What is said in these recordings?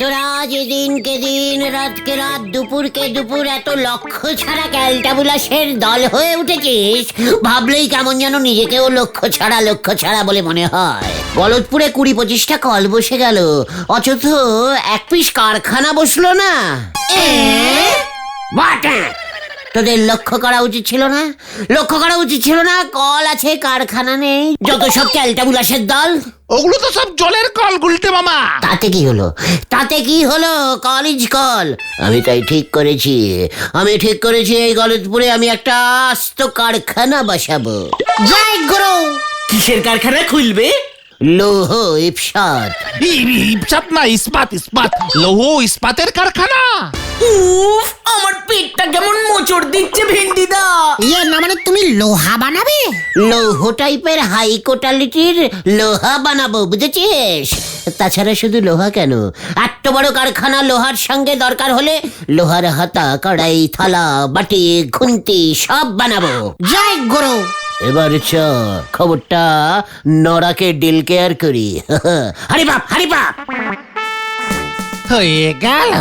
তোরা যেদিনকে দিন রাতকে রাত দুপুরকে দুপুর এত লক্ষ্য ছাড়া ক্যালটাবুলাসের দল হয়ে উঠেছিস, ভাবলেই কেমন যেন নিজেকেও লক্ষ্য ছাড়া বলে মনে হয়। গলতপুরে 20-25টা কল বসে গেল, অথচ এক পিস কারখানা বসলো না। তোদের লক্ষ্য করা উচিত ছিল না? লক্ষ্য করা উচিত ছিল না? কল আছে, কারখানা নেই, যত সব ক্যালটাবুলাসের দল। ওগুলো তো সব জলের কল গুলটে মামা। তাতে কি হলো? তাতে কি হলো? College call. আমি ঠিক করেছি এই গলতপুরে আমি একটা আস্ত কারখানা বসাবো। জয় গুরু। কিসের কারখানা খুলবে? লৌহ ইস্পাত। ইস্পাত না, ইস্পাত লৌহ ইস্পাতের কারখানা। উফ, আমার পেটটা কেমন মোচড় দিচ্ছে ভেন্ডিদা। না মানে তুমি লোহা বানাবে? লৌহ টাইপের হাই কোয়ালিটির লোহা বানাবো, বুঝেছিস? তাছাড়া শুধু লোহা কেন, এত বড় কারখানা, লোহার সঙ্গে দরকার হলে লোহার হাতা, কড়াই, থালা, বাটি, খুন্তি সব বানাবো। জয় গুরু। এবার চ খবরটা নরাকে ডিল কেয়ার করি। হারি বাপ। হয়ে গেল।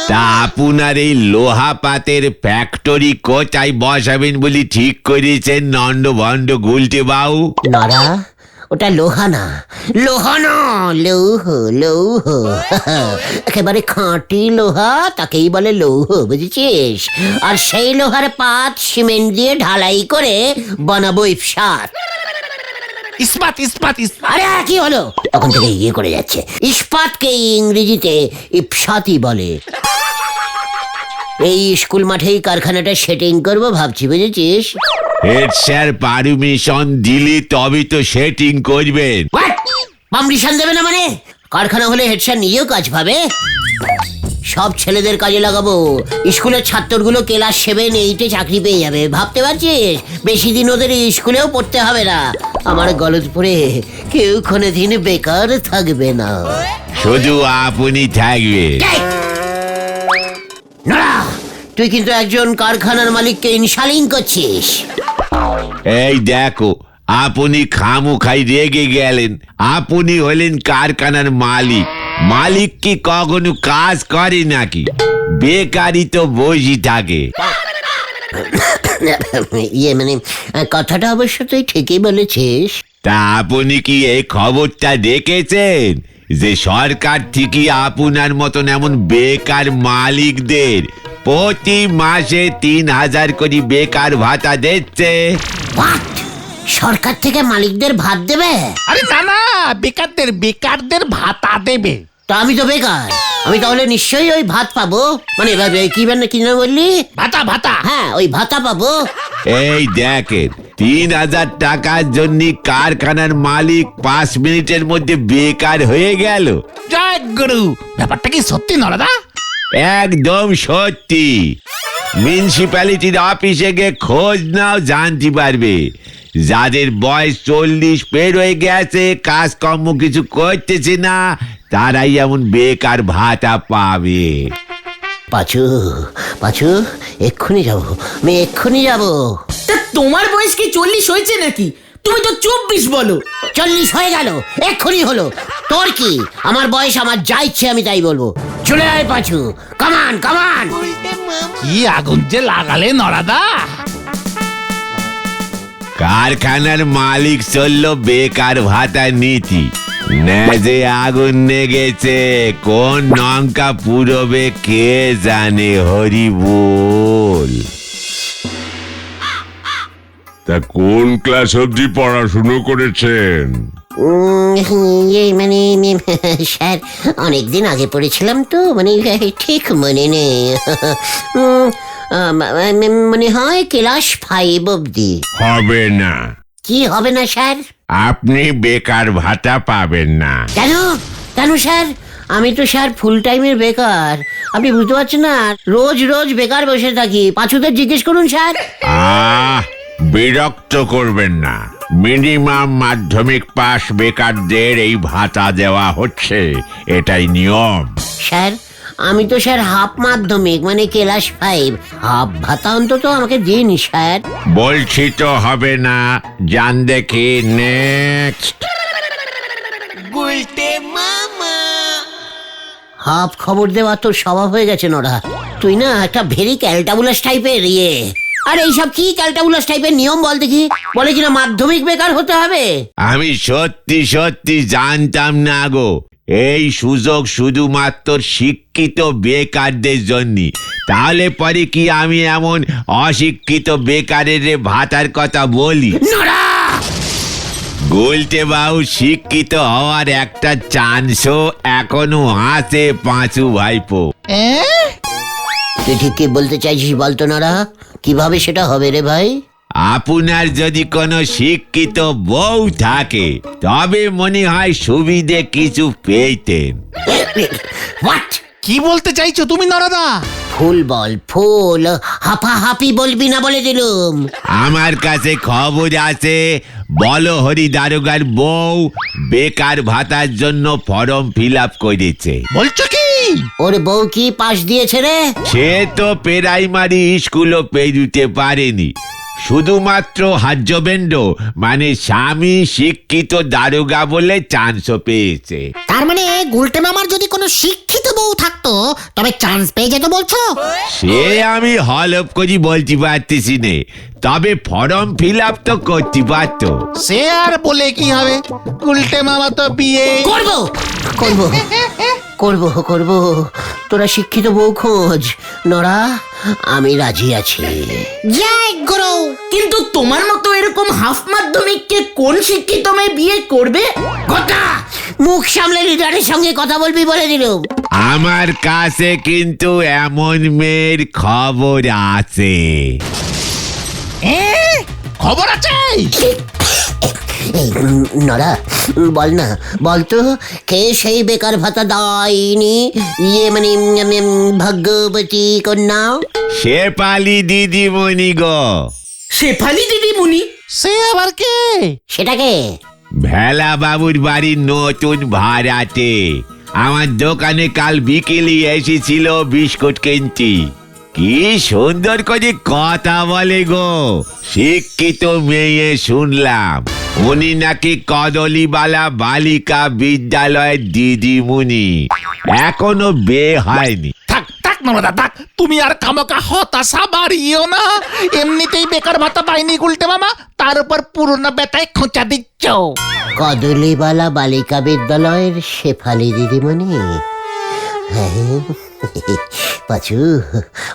তা আপনার এই লোহা পাতের ফ্যাক্টরি কোথায় বসাবেন বলি ঠিক করেছেন নন্দ ভন্ড গুলটে বাউ? নরা, ওটা লোহা না, লৌহ। একেবারে খাঁটি লোহা, তাকেই বলে লৌহ, বুঝেছিস? আর সেই লোহার পাত সিমেন্ট দিয়ে ঢালাই করে বানাবো ইস্পাত। ইস্পাত। আরে কি হলো? তখন থেকে করে যাচ্ছে। ইস্পাতকে ইংরেজিতে ইপসাতই বলে। এই স্কুল মাঠেই কারখানাটা সেটিং করবো ভাবছি, বুঝেছিস? হেড স্যার পারমিশন দিলি তবে তো সেটিং করবেন। পারমিশন দেবে না মানে? কারখানা হলে হেড স্যার নিজেও কাজ পাবে। সব ছেলেদের কাজে লাগাবো। স্কুলের ছাত্রগুলো ক্লাস 7, 8 চাকরি পেয়ে যাবে, ভাবতে পারছিস? বেশি দিন ওদের স্কুলেও পড়তে হবে না। আমার গলতপুরে কেউ কোনোদিন বেকার থাকবে না। শুধু আপনি থাকবেন। না, তুই কিন্তু একজন কারখানার মালিককে ইনসালিং করছিস। এই দেখো, আপনি খামুখাই রেগে গেলেন। আপনি হলেন কারখানার মালিক কি কখনো কাজ করে নাকি? বেকারই তো বসে থাকে। মানে কথাটা অবশ্য তুই ঠিকই বলেছিস। তা আপনি কি এই খবরটা দেখেছেন যে সরকার থেকে আপনার মতন এমন বেকার মালিকদের প্রতি মাসে 3,000 করে বেকার ভাতা দিচ্ছে? সরকার থেকে মালিকদের ভাত দেবে? আরে না, বেকারদের ভাতা দেবে। তা আমি তো বেকার, আমি তাহলে নিশ্চয়ই ওই ভাত পাবো। মানে কি না বললি? ভাতা। হ্যাঁ, ওই ভাতা পাবো। এই দেখেন, 3,000 টাকার জন্য কারখানার মালিক 5 মিনিটের মধ্যে বেকার হয়ে গেল। জয় গুরু। ব্যাপারটা কি সত্যি নরদা? একদম সত্যি। মিউনিসিপ্যালিটির অফিসে গিয়ে খোঁজ নাও, জানতে পারবে। যাদের বয়স 40 পের হয়ে গেছে, কাজকর্ম কিছু করতেছে না, তারাই এমন বেকার ভাতা পাবে। পাঁচু, এক্ষুনি যাবো। তা তোমার বয়স কি 40 হয়েছে নাকি? তুমি তো 24 বলো। 40 হয়ে গেল, এক্ষুনি হলো। তোর কি? আমার বয়স, আমার যা ইচ্ছে আমি তাই বলবো। চলে আয় পাঁচু, কামান। কি আগুন যে লাগালে নরাদা। কারখানার মালিক চলল বেকার ভাতা নীতি। যে আগুন লেগেছে, কোন লঙ্কা পুরবে কে জানে, হরি বল। তা কোন ক্লাস অবধি পড়াশুনো করেছেন? মানে স্যার, অনেকদিন আগে পড়েছিলাম তো, মানে ঠিক মনে নেই। মনে হয় ক্লাস 5 অবধি। হবে না। কি হবে না স্যার? আপনি বেকার ভাতা পাবেন না। কেন স্যার? আমি তো স্যার ফুল টাইমের বেকার। আপনি বুঝতে পারছেন না? রোজ বেকার বসে থাকি। পাঁচুদের জিজ্ঞেস করুন স্যার। বিরক্ত করবেন না। মিনিমাম মাধ্যমিক পাস বেকারদের এই ভাতা দেওয়া হচ্ছে, এটাই নিয়ম। স্যার, আমি তো স্যার হাফ মাধ্যমিক, মানে ক্লাস 5। হাফ ভাতা অন্তত আমাকে দিন স্যার। বলছি তো হবে না। জান দেখি নেক্সট। গুলটে মামা। হাফ খবর দেওয়া তোর স্বভাব হয়ে গেছে নড়া। তুই না একটা ভেরি ক্যালটাবুলাস টাইপের ইয়ে। আর এইসব কি ক্যালটাবুলাস টাইপের নিয়ম বল দেখি? বলে কিনা মাধ্যমিক বেকার হতে হবে। আমি সত্যি সত্যি জানতাম না গো, এই সুযোগ শুধুমাত্র শিক্ষিত বেকারদের জন্য। তাহলে পরে কি আমি এমন অশিক্ষিত বেকারের ভাতার কথা বলি? নড়া! গুলটে বাবু, শিক্ষিত হওয়ার একটা চান্সও এখনো আছে পাঁচু ভাইপো। তুই ঠিক কি বলতে চাইছিস বলতো নড়া? কিভাবে সেটা হবে রে ভাই? আপনার যদি কোনো শিক্ষিত বউ থাকে তবে মনে হয় সুবিধে কিছু পেতেন। হোয়াট? কি বলতে চাইছো তুমি নরদা? ফুল বল, ফুল। হাফাহাফি বলবি না বলে দিলুম। আমার কাছে খবর আছে, বলো হরি দারোগার বউ বেকার ভাতার জন্য ফর্ম ফিল আপ করেছে। বলছো কি? ওর বউ কি পাশ দিয়েছে রে? সে তো প্রাইমারি স্কুলও পেরুতে পারেনি, শুধুমাত্র হাজবেন্ড মানে স্বামী শিক্ষিত দারোগা বলে চান্সও পেয়েছে। তার মানে গুলটে মামার যদি কোনো শিক্ষিত বউ থাকতো তবে চান্স পেয়ে যেত বলছো? সে আমি হলফ করি বলতে পারতেছি নে, তবে ফর্ম ফিল আপ তো করতে পারতো। সে আর বলে কি হবে, উল্টে মামা তো বিয়ে করবো করবো করবো করবো। তোরা শিক্ষিত বউ খোঁজ নড়া, আমি রাজি আছি। জয় গুরু। কিন্তু তোমার মতো এরকম হাফ মাধ্যমিককে কোন শিক্ষিত মেয়ে বিয়ে করবে? কথা মুখ সামলে লিডারের সঙ্গে কথা বলবি বলে দিলুম। আমার কাছে কিন্তু এমন মেয়ের খবর আছে। খবর আছে? এই নড়া, বল না, বল তো কে সেই বেকার ভাতা দেয়নি? ইয়ে মানে ভাগ্যবতী কন্যা। শেফালি দিদিমণি গো। শেফালি দিদিমণি? সে আবার কে? সেটাকে ভেলা বাবুর বাড়ির নতুন ভাড়াটে আমার দোকানে কাল বিকেলে এসেছিল বিস্কুট কিনতে। কি সুন্দর করে কথা বলে গো, শিক্ষিত মেয়ে শুনলাম। উনি নাকি কদলিবালা বালিকা বিদ্যালয়ের দিদিমণি, এখনো বিয়ে হয়নি। থাক থাক নরদা থাক, তুমি আর খামোকা হতাশা বাড়িও না। এমনিতেই বেকার ভাতা পাইনি উল্টে মামা, তার উপর পুরনো বেতায় খোঁচা দিচ্ছ। কদলিবালা বালিকা বিদ্যালয়ের শেফালি দিদিমণি? হ্যাঁ, পাচু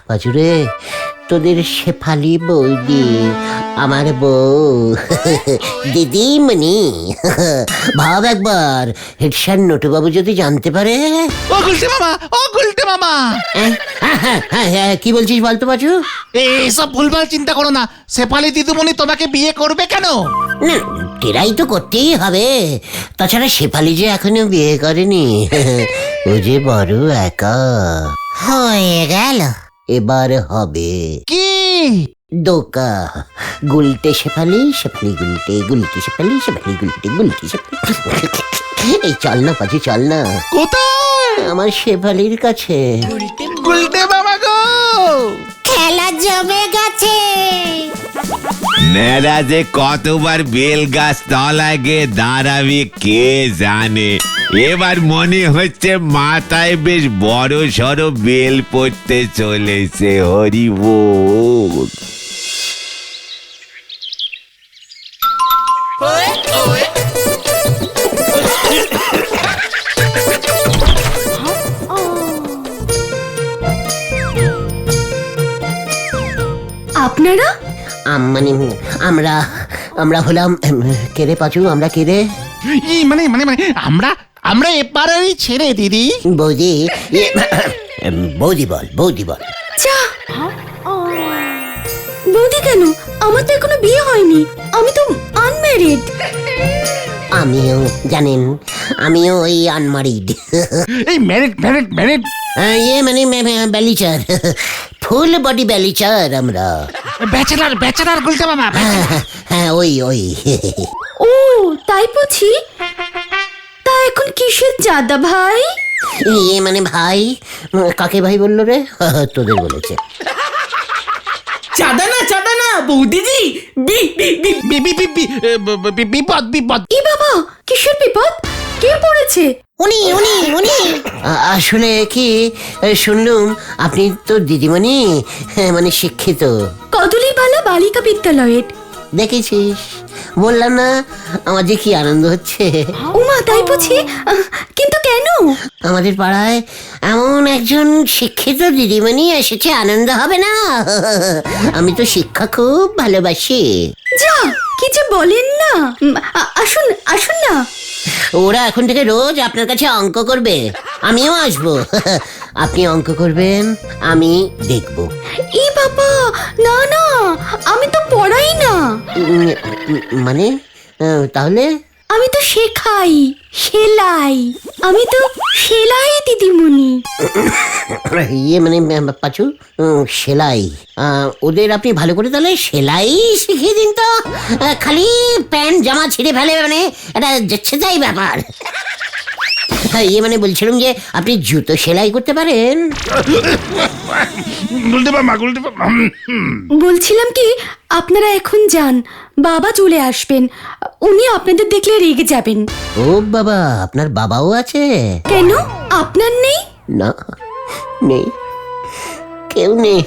পাচু রে, তোদের শেফালি বৌদি আমার বউ দিদিমণি। ভাব একবার, হেডস্যার নটুবাবু যদি জানতে পারে। ও গুলটে মামা, ও গুলটে মামা, কি বলছিস বলতো পাচু? এইসব ভুলভাল চিন্তা করো না। শেফালি দিদিমণি তোমাকে বিয়ে করবে কেন? না, টেরাই তো করতেই হবে। তাছাড়া শেফালি যে এখনো বিয়ে করেনি, ও যে বড় একা। হয়ে গেল। এবার হবে কি? দোকা। গুলটে শেফালি, শেফালি গুলটে, গুলটে শেফালি, শেফালি গুলটে, গুলটে শেফালি। এই চল না পাচু, চল না কোথায়? আমার শেফালির কাছে। গুলটে মামা গো, খেলা জমে গেছে। নেড়া যে কতবার বেল গাছ তলায় গিয়ে দাঁড়াবি কে জানে। এবার মনে হচ্ছে মাথায় বেশ বড় সড়ো বেল পড়তে চলেছে। হরি বল। আপনারা? মানে আমরা আমরা হলাম কেরে পাচু, আমরা কেরে? মানে মানে মানে আমরা আমরা এপারেরই ছেড়ে দিদি। বৌদি, বৌদি বল, বৌদি বল। চা বৌদি কেন? আমার তো এখনো বিয়ে হয়নি, আমি তো আনম্যারিড। আমিও জানেন, আমিও ওই আনমারিড। এই ম্যারিড ম্যারিড ম্যারিড ইয়ে মানে ব্যালিচার, ফুল বডি ব্যালিচার আমরা। ব্যাচেলার ব্যাচেলার গুলটে মামা। হ্যাঁ ওই ওই। ও তাই বুঝি? তা এখন কিসের চাঁদা ভাই? ইয়ে মানে ভাই, কাকে ভাই বললো রে? তোদের বলেছে। চাঁদা না বৌদিজি, বি বি বি বিপদ বিপদ। ই বাবা, কিসের বিপদ? কে পড়েছে? উনি উনি উনি আসলে কি শুনলুম আপনি তো দিদিমণি, মানে শিক্ষিত। কদলীবালা বালিকা বিদ্যালয়ের। দেখেছিস, বললাম না আমার যে কি আনন্দ হচ্ছে। উমা, তাই বুঝি? কিন্তু কেন? আমাদের পাড়ায় এমন একজন শিক্ষিত দিদিমণি এসেছে, আনন্দ হবে না? আমি তো শিক্ষা খুব ভালোবাসি। যা, কি যে বলেন না। আসুন আসুন না। ওরা এখন থেকে রোজ আপনার কাছে অঙ্ক করবে, আমিও আসবো। আপনি অঙ্ক করবেন, আমি দেখব। ই বাবা, না না, আমি তো পড়াই না। মানে তাহলে? আমি তো শেখাই, সেলাই। আমি তো সেলাই দিদিমণি। ইয়ে মানে পাচু, সেলাই। ওদের আপনি ভালো করে তাহলে সেলাই শিখিয়ে দিন তো। খালি প্যান্ট জামা ছিঁড়ে ফেলে, মানে এটা যাচ্ছে তাই ব্যাপার। ইয়ে মানে বলছিলাম যে আপনি জুতো সেলাই করতে পারেন। বলছিলাম কি, আপনারা এখন যান, বাবা চলে আসবেন। উনি আপনাদের দেখলে রেগে যাবেন। ও বাবা, আপনার বাবাও আছে? কেন, আপনার নেই? না, নেই, কেউ নেই,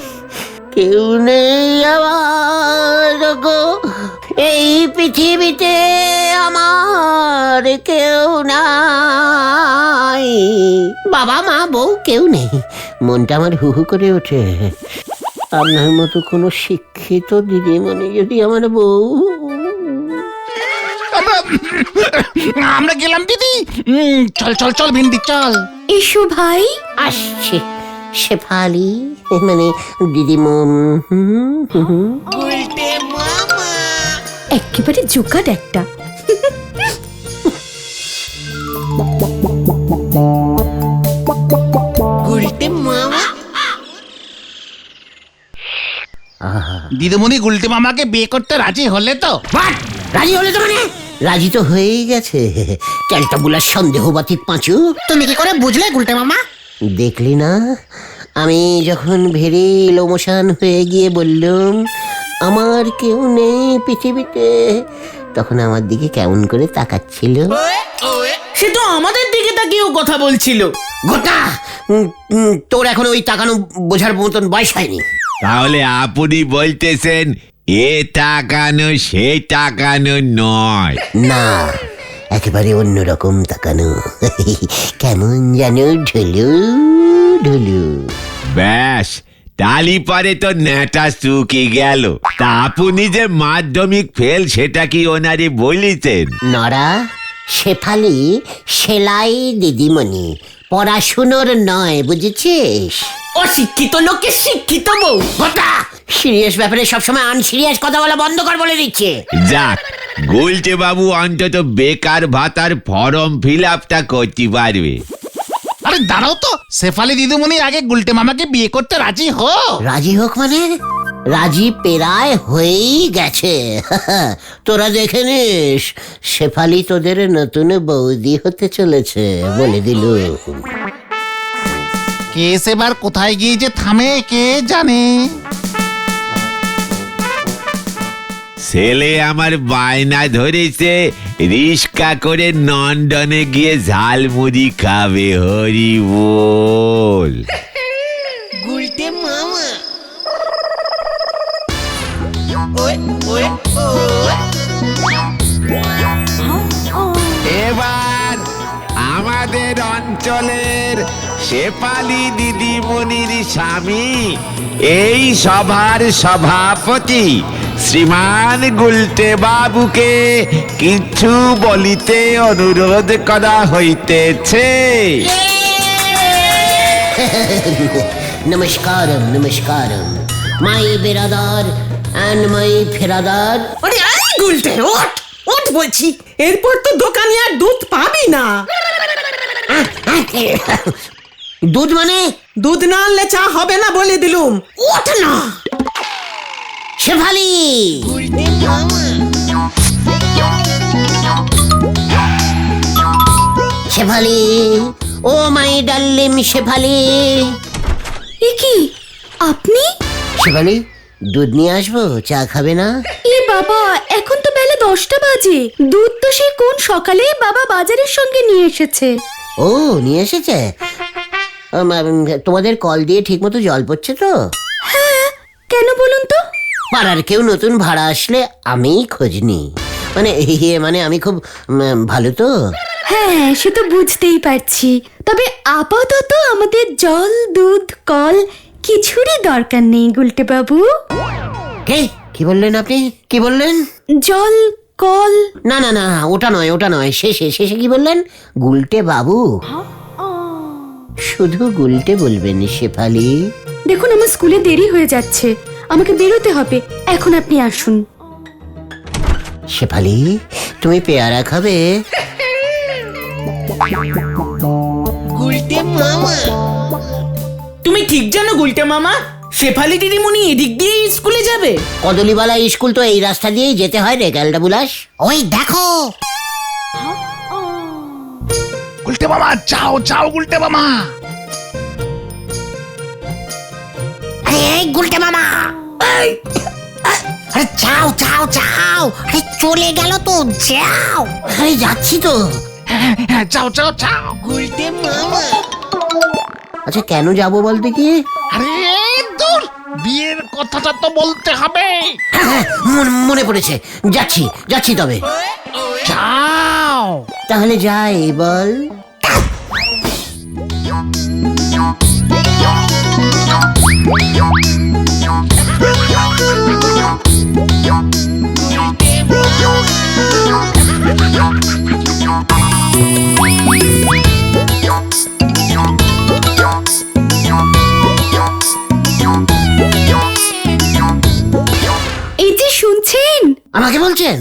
কেউ নেই আমার গো এই পৃথিবীতে, আমার কেউ নাই। বাবা মা বউ কেউ নেই। মনটা আমার হু হু করে ওঠে। আপনার মতো কোনো শিক্ষিত দিদিমণি যদি আমার বউ। আমরা গেলাম দিদি। চল চল চল ভিন্ডি, চল। এসো ভাই। আসছে শেফালি, মানে দিদিমণ। একেবারে জোকাট একটা। দিদিমণি গুলটে মামাকে বিয়ে করতে রাজি হলে তো? রাজি হলে তো মানে? রাজি তো হয়েই গেছে। ক্যালটাবুলার সন্দেহবাতিক পাঁচু। তুমি কি করে বুঝলে গুলটে মামা? দেখলি না, আমি যখন ভেরি লোমোশন হয়ে গিয়ে বললুম আমার কেউ নেই পৃথিবীতে, তখন আমার দিকে কেমন করে তাকাচ্ছিল। সে তো আমাদের দিকে তাকিয়েও কথা বলছিল। গোটা তোর এখন ওই তাকানো বোঝার মতন বয়স হয়নি। তাহলে আপনি বলতেছেন এ তাকানো সে তাকানো নয়? না, একেবারে অন্যরকম তাকানো। কেমন যেন ঢুলু ঢুলু। ব্যাস, তালি পরে তো নেটা শুকি গেল। তা আপনি যে মাধ্যমিক ফেল সেটা কি ওনারে বলিতেন? নরা, শেফালি সেলাই দিদিমণি, পড়াশুনোর নয়, বুঝেছিস? অশিক্ষিত লোককে শিক্ষিত বউ। গোটা সিরিয়াস ব্যাপারে সবসময় আনসিরিয়াস কথা বলা বন্ধ কর বলে দিচ্ছে। যাক, গুলটে বাবু অন্তত বেকার ভাতার ফর্ম ফিল আপটা করতে পারবে। আরে দাঁড়াও তো, শেফালি দিদিমণি আগে গুলটে মামাকে বিয়ে করতে রাজি হো। রাজি হোক মানে? রাজি পেরায় হয়েই গেছে। তোরা দেখে নিস, শেফালি তোদের নতুন বৌদি হতে চলেছে, বলে দিল। কেস এবার কোথায় গিয়ে যে থামে কে জানে। ছেলে আমার বায়না ধরেছে রিস্কা করে লন্ডনে গিয়ে ঝালমুড়ি খাবে। হরি বল। এবার আমাদের অঞ্চলের শেফালি দিদিমণির স্বামী, এই সভার সভাপতি শ্রীমান গুলটে বাবুকে কিছু বলিতে অনুরোধ করা হইতেছে। নমস্কারম নমস্কারম, মাই বেরাদার অ্যান্ড মাই ফেরাদার। আরে এই গুলটে, ওঠ ওঠ বলছি, এরপর তো দোকানে আর দুধ পাবি না। দুধ মানে? দুধ না আনলে চা হবে না বলে দিলুম। ওঠ না। শেফালি, শেফালি, ও মাই ডার্লিং শেফালি। এ কি, আপনি? শেফালি, দুধ নিয়ে আসবো, চা খাবে না? এ বাবা, এখন তো বেলা 10টা বাজে। দুধ তো সেই কোন সকালে বাবা বাজারের সঙ্গে নিয়ে এসেছে। ও, নিয়ে এসেছে। তোমাদের কল দিয়ে ঠিক মতো জল পড়ছে তো? হ্যাঁ, কেন বলুন তো? পাড়ার কেউ নতুন ভাড়া আসলে আমিই খোঁজ নিই। মানে আমি খুব ভালো তো। হ্যাঁ, সে তো বুঝতেই পারছি। তবে আপাতত আমাদের জল, দুধ, কল কিছুরই দরকার নেই গুলটে বাবু। কি বললেন আপনি? কি বললেন? জল, কল? না না না, ওটা নয়। শেষে কি বললেন? গুলটে বাবু। শুধু গুলটে বলবেন শেফালি। দেখুন, আমার স্কুলে দেরি হয়ে যাচ্ছে, আমাকে বেরোতে হবে। এখন আপনি আসুন। শেফালি, তুমি পেয়ারা খাবে? তুমি ঠিক জানো গুলটে মামা, শেফালি দিদিমণি এদিক দিয়ে স্কুলে যাবে? কদলিবালা স্কুল তো এই রাস্তা দিয়েই যেতে হয় রে ক্যালটা বুলাস। ওই দেখো, গুলটে মামা, যাও গুলটে মামা। আরে এই গুলটে মামা, আরে যাও। আরে চলে গেল তো, যাও। আরে যাচ্ছি তো। হ্যাঁ, যাও। আচ্ছা, কেন যাবো বলতে কি? আরে দূর, বিয়ের কথাটা তো বলতে হবে। হ্যাঁ, মনে পড়েছে। যাচ্ছি তবে। যাও। তাহলে যাই বল। এই যে শুনছেন? আমাকে বলছেন?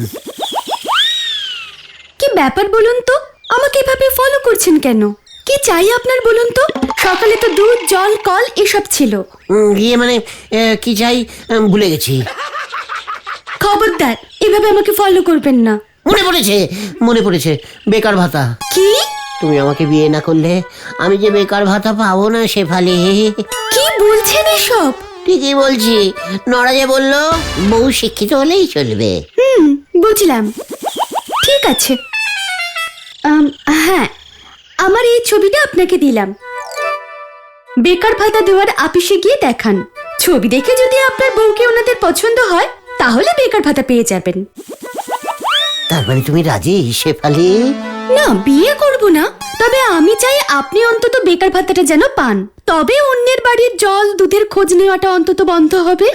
কি ব্যাপার বলুন তো? আমাকে এভাবে ফলো করছেন কেন? কি চাই আপনার বলুন তো? সকালে তো দুধ, জল, কল এসব ছিল। কি চাই ভুলে গেছি। খবরদার, এভাবে আমাকে ফলো করবেন না। মনে পড়েছে, বেকার ভাতা। কি? তুমি আমাকে বিয়ে না করলে আমি যে বেকার ভাতা পাবো না শেফালি। কি বলছেন এসব? ঠিকই বলছি। নড়া যে বললো বউ শিক্ষিত হলেই চলবে। বুঝলাম, ঠিক আছে। হ্যাঁ, আমার এই ছবিটা আপনাকে দিলাম। বেকার ভাতা দেওয়ার আপিসে গিয়ে দেখান। ছবি দেখে যদি আপনার বউকে ওনাদের পছন্দ হয় তাহলে বেকার ভাতা পেয়ে যাবেন। তার মানে তুমি রাজি শেফালি? না, বিয়ে করব না, তবে আমি চাই আপনি অন্তত বেকার ভাতাটা যেন পান। তবে অন্যের বাড়ির জল, দুধের খোঁজ নেওয়াটা অন্তত বন্ধ হবে।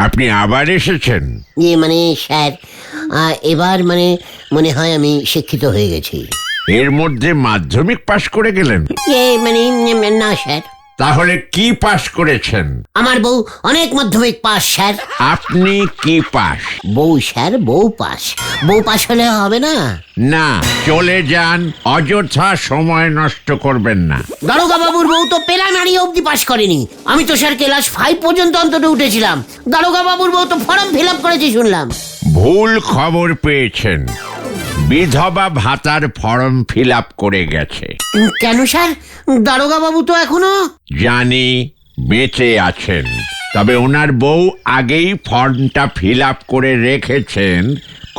আপনি আবার এসেছেন? স্যার, এবার মনে হয় আমি শিক্ষিত হয়ে গেছি। এর মধ্যে মাধ্যমিক পাশ করে গেলেন? না স্যার। তাহলে কি পাশ করেছেন? আমার বউ অনেক মাধ্যমিক পাস স্যার। আপনি কি পাশ? বউ স্যার, বউ পাস হলে হবে না। না, চলে যান, অযথা সময় নষ্ট করবেন না। দারোগা বাবুর বউ তো প্রাইমারি অবধি পাস করেনি। আমি তো স্যার ক্লাস 5 পর্যন্ত অন্তত উঠেছিলাম। দারোগা বাবুর বউ তো ফর্ম ফিল আপ করেছে শুনলাম। ভুল খবর পেয়েছেন, বিধবা ভাতার ফর্ম ফিল আপ করে গেছে। কেন স্যার? দারোগা বাবু তো এখনো। জানি বেঁচে আছেন, তবে ওনার বউ আগেই ফর্মটা ফিল আপ করে রেখেছেন।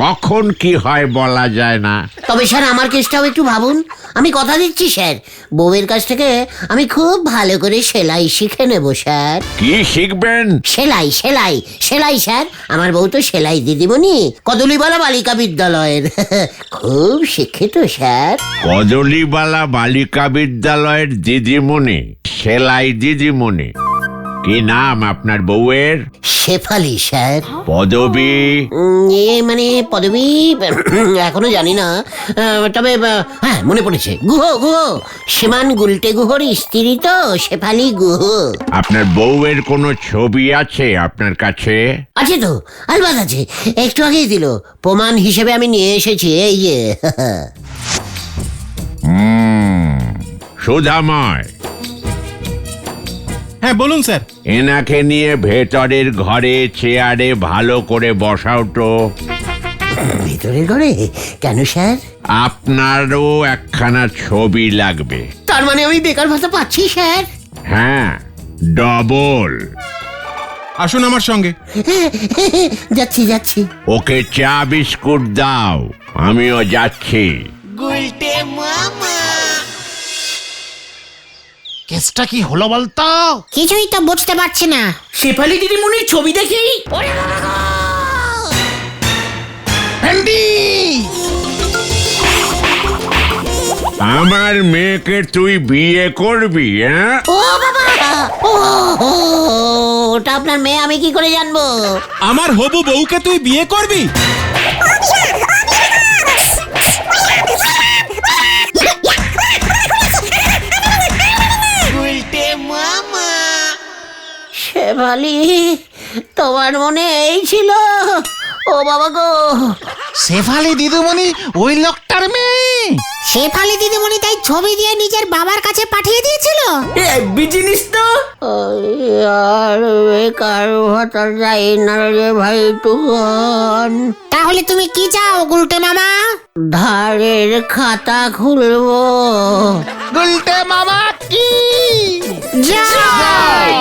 কখন কি হয় বলা যায় না। তবে স্যার, আমার কেসটাও একটু ভাবুন। আমি কথা দিচ্ছি স্যার, বউয়ের কাছ থেকে আমি খুব ভালো করে সেলাই শিখে নেব স্যার। কি শিখবেন? সেলাই স্যার। আমার বউ তো সেলাই দিদিমণি, কদলিবালা বালিকা বিদ্যালয়ের। খুব শিক্ষিত স্যার। কদলিবালা বালিকা বিদ্যালয়ের দিদিমণি, সেলাই দিদিমণি। কি নাম আপনার বউয়ের? শেফালি স্যার। পদবী? পদবী এখনো জানি না। তবে হ্যাঁ, মনে পড়েছে, গুহ। সীমান গুলটে গুহর স্ত্রী তো শেফালি গুহ। আপনার বউয়ের কোনো ছবি আছে আপনার কাছে? আছে তো, আলবাত আছে। একটু আগেই দিল, প্রমাণ হিসেবে আমি নিয়ে এসেছি। এই যে। সুধাময়। হ্যাঁ বলুন স্যার। এনাকে নিয়ে ভেতরের ঘরে চেয়ারে ভালো করে বসাও তো। ভিতরের ঘরে কেন স্যার? আপনারও একখানা ছবি লাগবে। তার মানে আমি বেকার ভাতা পাচ্ছি স্যার? হ্যাঁ, ডবল। আসুন আমার সঙ্গে। যাচ্ছি যাচ্ছি। ওকে চা বিস্কুট দাও, আমিও যাচ্ছি। কেসটা কি হলো বলতো? কিছুই তো বুঝতে পারছি না। শেফালি দিদিমণির ছবি দেখেই ভেন্ডি! আমার মেয়েকে তুই বিয়ে করবি? হ্যাঁ, ও বাবা, ও ওটা আপনার মেয়ে, আমি কি করে জানবো? আমার হবু বউকে তুই বিয়ে করবি? শেফালি, তোমার মনে এই ছিল? ও বাবা গো! শেফালি দিদিমণি ওই লোকটার মেয়ে। শেফালি দিদিমণি তাই ছবি দিয়ে নিজের বাবার কাছে পাঠিয়ে দিয়েছিল। বিজিনিস তো। আর বেকার ভাতা যাই না রে ভাই তুগন। তাহলে তুমি কি চাও গুলটে মামা? ধারের খাতা খুলবো। গুলটে মামা কি যাও। জয়!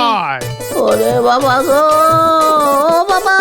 ওরে বাবা গো, ও বাবা!